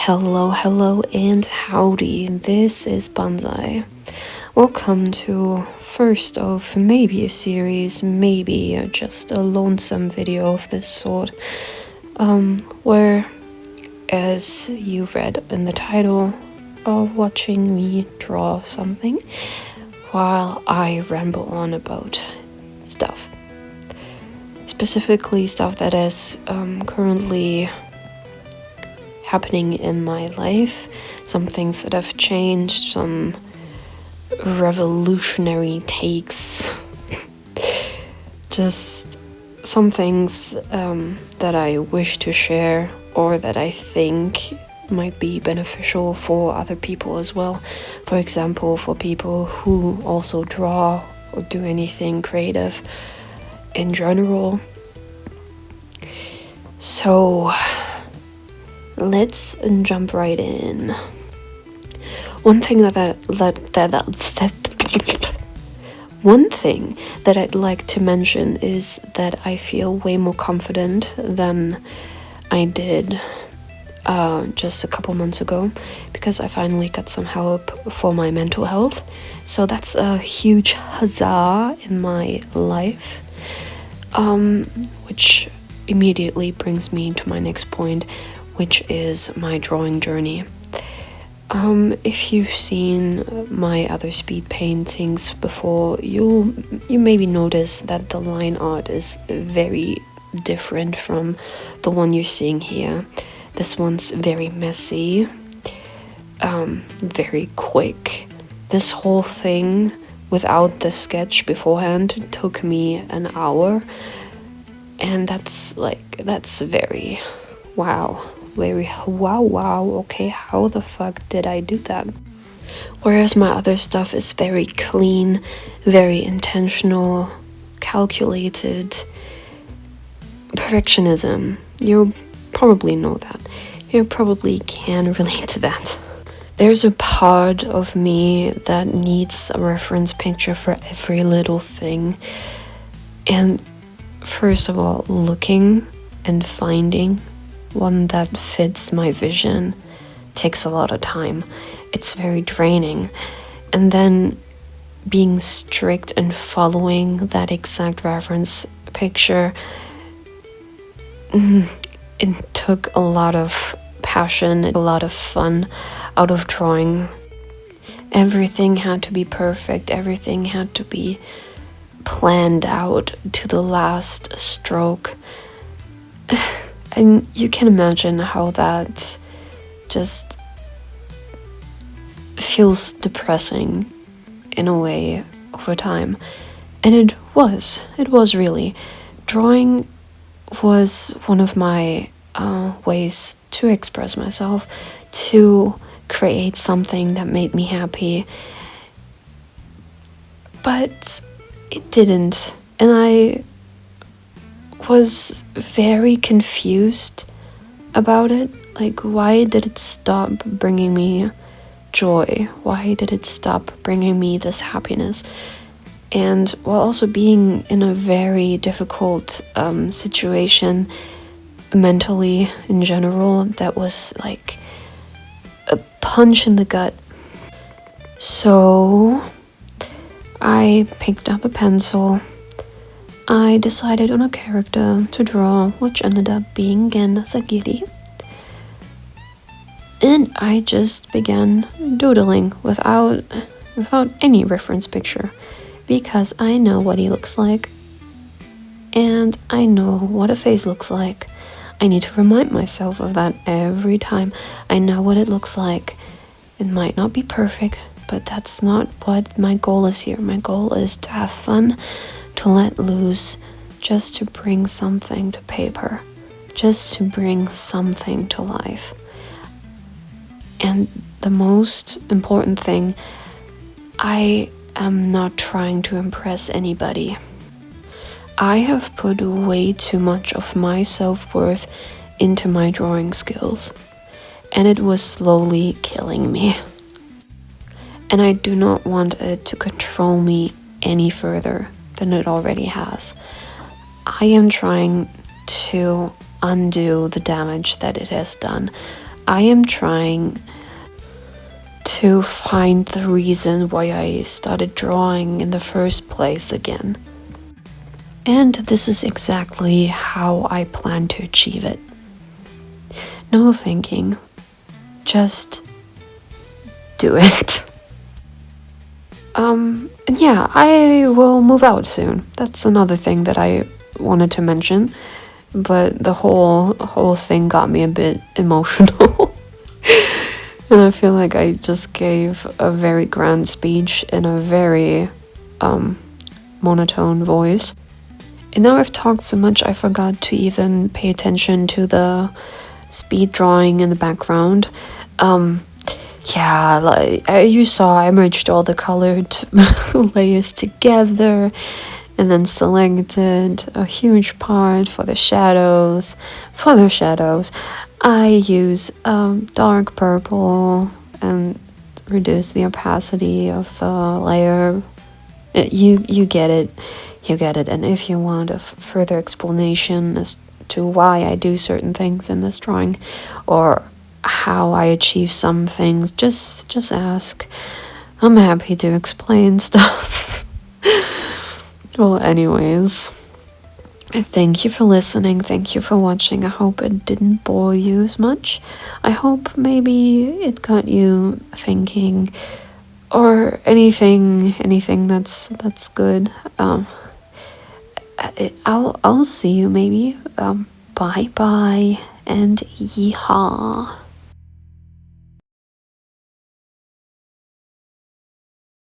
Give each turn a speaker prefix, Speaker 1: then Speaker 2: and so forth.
Speaker 1: Hello, and howdy. This is Banzai. Welcome to first of maybe a series, maybe just a lonesome video of this sort, where, as you read in the title, are watching me draw something while I ramble on about stuff. Specifically stuff that is currently happening in my life, some things that have changed, some revolutionary takes, just some things that I wish to share or that I think might be beneficial for other people as well. For example, for people who also draw or do anything creative in general. So let's jump right in. One thing that I'd like to mention is that I feel way more confident than I did just a couple months ago, because I finally got some help for my mental health. So that's a huge huzzah in my life, which immediately brings me to my next point, which is my drawing journey. If you've seen my other speed paintings before, you maybe notice that the line art is very different from the one you're seeing here. This one's very messy, very quick. This whole thing without the sketch beforehand took me an hour, and that's very wow. Okay, how the fuck did I do that? Whereas my other stuff is very clean, very intentional, calculated. Perfectionism. You probably know that. You probably can relate to that. There's a part of me that needs a reference picture for every little thing. And first of all, looking and finding one that fits my vision takes a lot of time. It's very draining. And then being strict and following that exact reference picture, it took a lot of passion, a lot of fun out of drawing. Everything had to be perfect. Everything had to be planned out to the last stroke. And you can imagine how that just feels depressing in a way over time. And it was really. Drawing was one of my ways to express myself, to create something that made me happy. But it didn't. And I was very confused about it. Like, why did it stop bringing me joy? Why did it stop bringing me this happiness? And while also being in a very difficult situation mentally in general, that was like a punch in the gut. So I picked up a pencil. I decided on a character to draw, which ended up being again Asagiri. And I just began doodling without any reference picture, because I know what he looks like, and I know what a face looks like. I need to remind myself of that every time. I know what it looks like. It might not be perfect, but that's not what my goal is here. My goal is to have fun, to let loose, just to bring something to paper, just to bring something to life. And the most important thing, I am not trying to impress anybody. I have put way too much of my self-worth into my drawing skills, and it was slowly killing me. And I do not want it to control me any further than it already has. I am trying to undo the damage that it has done. I am trying to find the reason why I started drawing in the first place again. And this is exactly how I plan to achieve it. No thinking, just do it. And yeah, I will move out soon. That's another thing that I wanted to mention, but the whole thing got me a bit emotional. And I feel like I just gave a very grand speech in a very monotone voice. And now I've talked so much I forgot to even pay attention to the speed drawing in the background. Yeah, like you saw, I merged all the colored layers together and then selected a huge part for the shadows. For the shadows, I use dark purple and reduce the opacity of the layer. You get it, you get it. And if you want a further explanation as to why I do certain things in this drawing, or how I achieve some things, just ask. I'm happy to explain stuff. Well, anyways, thank you for listening, thank you for watching. I hope it didn't bore you as much. I hope maybe it got you thinking, or anything that's good. I'll see you maybe. Bye bye and yeehaw.